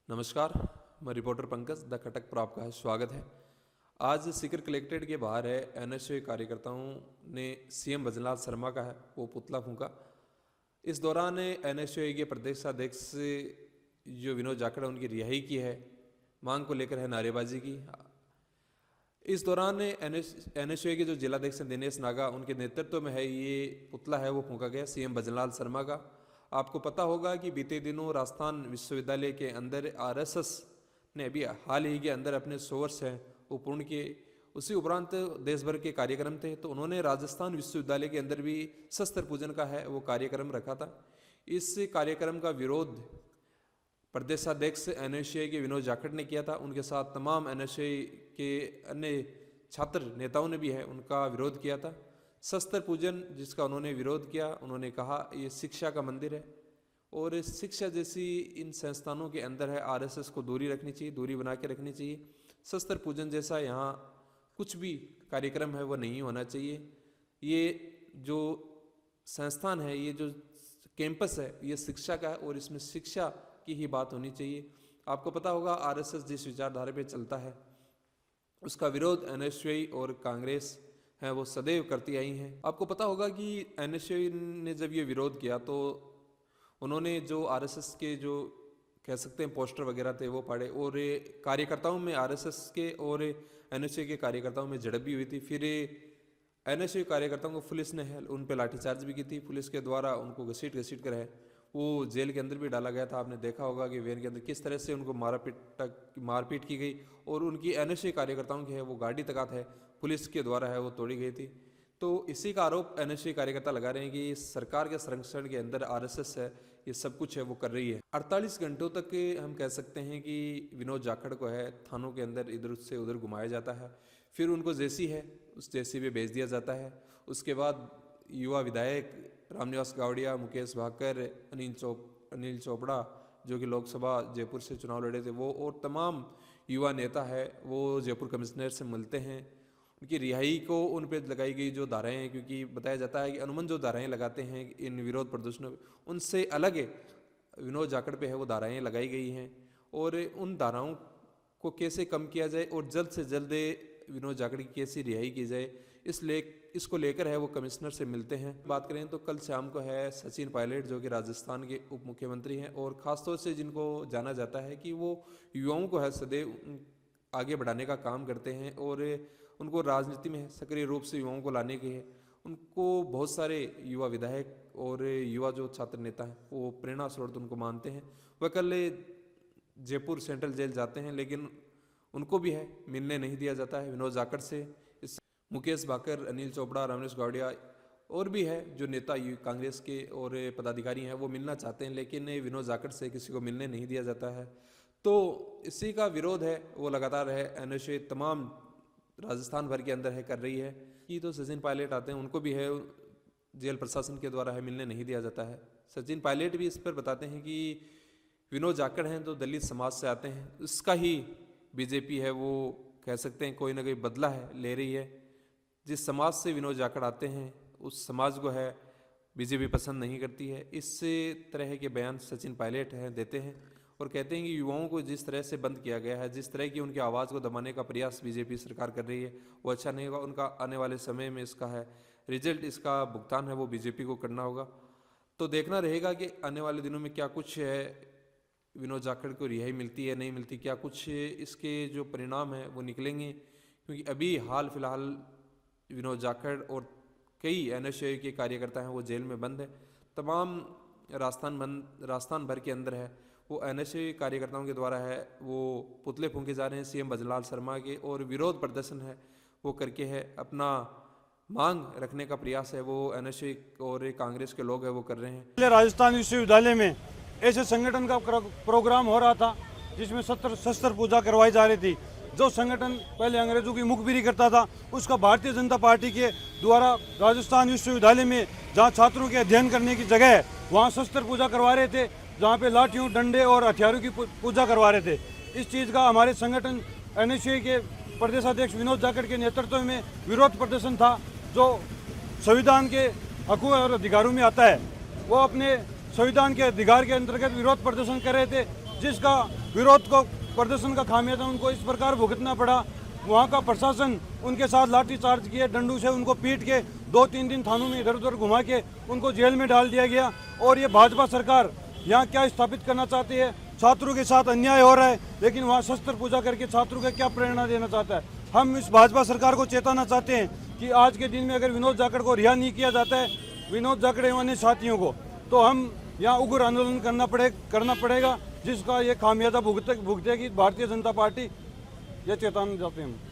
नमस्कार, मैं reporter Pankaj the Cuttack पर आपका स्वागत है। आज सीकर कलेक्ट्रेट के बाहर है एनएसयू कार्यकर्ताओं ने सीएम भजनलाल शर्मा का है वो पुतला फूंका। इस दौरान एनएसयू के प्रदेशाध्यक्ष जो विनोद जाखड़ उनकी रिहाई की है, मांग को लेकर है नारेबाजी की। इस दौरान एनएसयू के जो जिलाध्यक्ष दिनेश नागा उनके नेतृत्व में है ये पुतला है वो फूंका गया सीएम भजनलाल शर्मा का। आपको पता होगा कि बीते दिनों राजस्थान विश्वविद्यालय के अंदर आरएसएस ने अभी हाल ही के अंदर अपने 100 वर्ष हैं वो पूर्ण किए। उसी उपरांत देश भर के कार्यक्रम थे, तो उन्होंने राजस्थान विश्वविद्यालय के अंदर भी शस्त्र पूजन का है वो कार्यक्रम रखा था। इस कार्यक्रम का विरोध प्रदेशाध्यक्ष एनएसयू के विनोद जाखड़ ने किया था। उनके साथ तमाम एनएसयू के अन्य छात्र नेताओं ने भी है उनका विरोध किया था। शस्त्र पूजन जिसका उन्होंने विरोध किया, उन्होंने कहा ये शिक्षा का मंदिर है और शिक्षा जैसी इन संस्थानों के अंदर है आरएसएस को दूरी रखनी चाहिए, दूरी बना के रखनी चाहिए। शस्त्र पूजन जैसा यहाँ कुछ भी कार्यक्रम है वो नहीं होना चाहिए। ये जो संस्थान है, ये जो कैंपस है, ये शिक्षा का है और इसमें शिक्षा की ही बात होनी चाहिए। आपको पता होगा आरएसएस जिस विचारधारा पे चलता है उसका विरोध एनएसयू और कांग्रेस है वो सदैव करती आई हैं। आपको पता होगा कि एनएसयू ने जब ये विरोध किया तो उन्होंने जो आरएसएस के जो कह सकते हैं पोस्टर वगैरह थे वो फाड़े और कार्यकर्ताओं में आरएसएस के और एनएसयू के कार्यकर्ताओं में झड़प भी हुई थी। फिर एनएसयू कार्यकर्ताओं को पुलिस ने उन पर लाठीचार्ज भी की थी। पुलिस के द्वारा उनको घसीट कर है वो जेल के अंदर भी डाला गया था। आपने देखा होगा कि वैन के अंदर किस तरह से उनको मारपीट की गई और उनकी एनएसयू कार्यकर्ताओं की है वो गाड़ी तक है पुलिस के द्वारा है वो तोड़ी गई थी। तो इसी का आरोप एनएसयू कार्यकर्ता लगा रहे हैं कि सरकार के संरक्षण के अंदर आरएसएस है ये सब कुछ है वो कर रही है। 48 घंटों तक हम कह सकते हैं कि विनोद जाखड़ को है थानों के अंदर इधर से उधर घुमाया जाता है, फिर उनको जेसी है उस जेसी पे भेज दिया जाता है। उसके बाद युवा विधायक रामनिवास गावड़िया, मुकेश भाकर, अनिल चोपड़ा जो कि लोकसभा जयपुर से चुनाव लड़े थे वो और तमाम युवा नेता है वो जयपुर कमिश्नर से मिलते हैं। उनकी रिहाई को उन पर लगाई गई जो धाराएं हैं, क्योंकि बताया जाता है कि अनुमन जो धाराएं लगाते हैं इन विरोध प्रदर्शनों उनसे अलग विनोद जाखड़ पे है वो धाराएं लगाई गई हैं और उन धाराओं को कैसे कम किया जाए और जल्द से जल्द विनोद जाखड़ की कैसी रिहाई की जाए इसको लेकर है वो कमिश्नर से मिलते हैं। बात करें तो कल शाम को है सचिन पायलट जो कि राजस्थान के उप मुख्यमंत्री हैं और ख़ासतौर से जिनको जाना जाता है कि वो युवाओं को है सदैव आगे बढ़ाने का काम करते हैं और उनको राजनीति में सक्रिय रूप से युवाओं को लाने के है। उनको बहुत सारे युवा विधायक और युवा जो छात्र नेता हैं वो प्रेरणा स्रोत उनको मानते हैं। वह कल जयपुर सेंट्रल जेल जाते हैं लेकिन उनको भी है मिलने नहीं दिया जाता है विनोद जाखड़ से। मुकेश भाकर, अनिल चोपड़ा, रामनिवास गावड़िया और भी है जो नेता कांग्रेस के और पदाधिकारी हैं वो मिलना चाहते हैं लेकिन विनोद जाखड़ से किसी को मिलने नहीं दिया जाता है। तो इसी का विरोध है वो लगातार है एनएसयू तमाम राजस्थान भर के अंदर है कर रही है कि तो सचिन पायलट आते हैं उनको भी है जेल प्रशासन के द्वारा है मिलने नहीं दिया जाता है। सचिन पायलट भी इस पर बताते हैं कि विनोद जाखड़ हैं तो दलित समाज से आते हैं, इसका ही बीजेपी है वो कह सकते हैं कोई ना कोई बदला है ले रही है। जिस समाज से विनोद जाखड़ आते हैं उस समाज को है बीजेपी पसंद नहीं करती है। इस तरह के बयान सचिन पायलट हैं देते हैं और कहते हैं कि युवाओं को जिस तरह से बंद किया गया है, जिस तरह की उनकी आवाज़ को दबाने का प्रयास बीजेपी सरकार कर रही है वो अच्छा नहीं होगा। उनका आने वाले समय में इसका है रिजल्ट, इसका भुगतान है वो बीजेपी को करना होगा। तो देखना रहेगा कि आने वाले दिनों में क्या कुछ है विनोद जाखड़ को रिहाई मिलती है नहीं मिलती, क्या कुछ इसके जो परिणाम है वो निकलेंगे। क्योंकि अभी हाल फिलहाल विनोद जाखड़ और कई एनएसयू के कार्यकर्ता हैं वो जेल में बंद है। तमाम राजस्थान भर के अंदर है वो एनएसयू कार्यकर्ताओं के द्वारा है वो पुतले फूंके जा रहे हैं सीएम भजनलाल शर्मा के और विरोध प्रदर्शन है वो करके है अपना मांग रखने का प्रयास है वो एनएसयू और कांग्रेस के लोग है वो कर रहे हैं। राजस्थान विश्वविद्यालय में ऐसे संगठन का प्रोग्राम हो रहा था जिसमें शस्त्र पूजा करवाई जा रही थी। जो संगठन पहले अंग्रेजों की मुखबिरी करता था उसका भारतीय जनता पार्टी के द्वारा राजस्थान विश्वविद्यालय में जहां छात्रों के अध्ययन करने की जगह है वहां शस्त्र पूजा करवा रहे थे, जहां पे लाठियों, डंडे और हथियारों की पूजा करवा रहे थे। इस चीज़ का हमारे संगठन एनएसयू के प्रदेशाध्यक्ष विनोद जाखड़ के नेतृत्व में विरोध प्रदर्शन था जो संविधान के हकों और अधिकारों में आता है। वो अपने संविधान के अधिकार के अंतर्गत विरोध प्रदर्शन कर रहे थे जिसका विरोध को प्रदर्शन का खामियाजा उनको इस प्रकार भुगतना पड़ा। वहाँ का प्रशासन उनके साथ लाठीचार्ज किए, डंडू से उनको पीट के 2-3 दिन थानों में इधर उधर घुमा के उनको जेल में डाल दिया गया। और ये भाजपा सरकार यहाँ क्या स्थापित करना चाहती है? छात्रों के साथ अन्याय हो रहा है, लेकिन वहाँ शस्त्र पूजा करके छात्रों को क्या प्रेरणा देना चाहता है? हम इस भाजपा सरकार को चेताना चाहते हैं कि आज के दिन में अगर विनोद जाखड़ को रिहा नहीं किया जाता है, विनोद जाखड़ एवं अन्य साथियों को, तो हम यहाँ उग्र आंदोलन करना पड़ेगा, जिसका ये खामियाजा भुगतेगी भारतीय जनता पार्टी। ये चेतावनी देते हैं हम।